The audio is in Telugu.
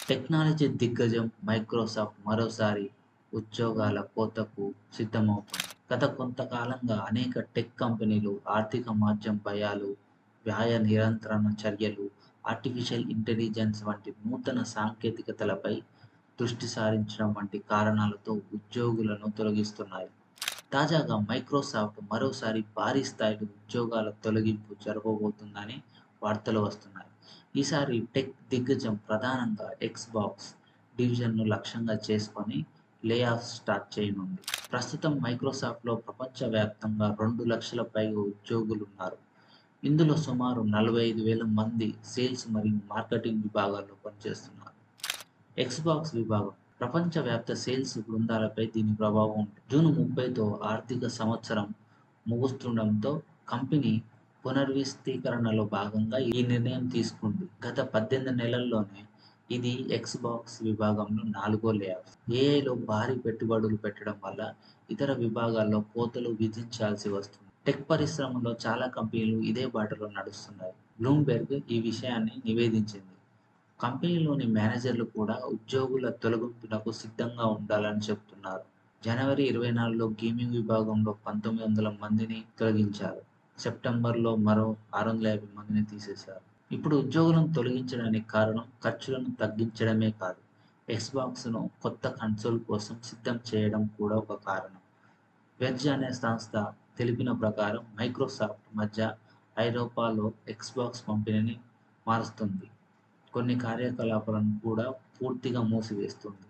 టెక్నాలజీ దిగ్గజం మైక్రోసాఫ్ట్ మరోసారి ఉద్యోగాల కోతకు సిద్ధమవుతోంది. గత కొంతకాలంగా అనేక టెక్ కంపెనీలు ఆర్థిక మాంద్యం భయాలు, వ్యయ నియంత్రణ చర్యలు, ఆర్టిఫిషియల్ ఇంటెలిజెన్స్ వంటి నూతన సాంకేతికతలపై దృష్టి సారించడం వంటి కారణాలతో ఉద్యోగులను తొలగిస్తున్నాయి. తాజాగా మైక్రోసాఫ్ట్ మరోసారి భారీ స్థాయిలో ఉద్యోగాల తొలగింపు జరగబోతోందని వార్తలు వస్తున్నాయి. ఈసారి టెక్ దిగ్గజం ప్రధానంగా ఎక్స్‌బాక్స్ డివిజన్‌ను లక్ష్యంగా చేసుకొని లేఆఫ్స్ స్టార్ట్ చేయనుంది. ప్రస్తుతం మైక్రోసాఫ్ట్‌లో ప్రపంచవ్యాప్తంగా 2,00,000 పైగా ఉద్యోగులున్నారు. ఇందులో సుమారు 45,000 మంది సేల్స్ మరియు మార్కెటింగ్ విభాగాల్లో పనిచేస్తున్నారు. ఎక్స్‌బాక్స్ విభాగం ప్రపంచవ్యాప్త సేల్స్ బృందాలపై దీని ప్రభావం ఉంటుంది. జూన్ 30తో ఆర్థిక సంవత్సరం ముగుస్తుండటంతో కంపెనీ పునర్వ్యవస్థీకరణలో భాగంగా ఈ నిర్ణయం తీసుకుంది. గత 18 నెలల్లోనే ఇది ఎక్స్‌బాక్స్ విభాగంలో నాలుగో లేఆఫ్. ఏఐలో భారీ పెట్టుబడులు పెట్టడం వల్ల ఇతర విభాగాల్లో కోతలు విధించాల్సి వస్తుంది. టెక్ పరిశ్రమలో చాలా కంపెనీలు ఇదే బాటలో నడుస్తున్నాయి. బ్లూంబెర్గ్ ఈ విషయాన్ని నివేదించింది. కంపెనీలోని మేనేజర్లు కూడా ఉద్యోగుల తొలగింపునకు సిద్ధంగా ఉండాలని చెబుతున్నారు. జనవరి 24లో గేమింగ్ విభాగంలో 1900 మందిని తొలగించారు. సెప్టెంబర్లో మరో 650 మందిని తీసేశారు. ఇప్పుడు ఉద్యోగులను తొలగించడానికి కారణం ఖర్చులను తగ్గించడమే కాదు, ఎక్స్‌బాక్స్‌ను కొత్త కన్సోల్ కోసం సిద్ధం చేయడం కూడా ఒక కారణం. వెర్జ్ అనే సంస్థ తెలిపిన ప్రకారం మైక్రోసాఫ్ట్ మధ్య ఐరోపాలో ఎక్స్‌బాక్స్ పంపిణీని మారుస్తుంది. కొన్ని కార్యకలాపాలను కూడా పూర్తిగా మూసివేస్తుంది.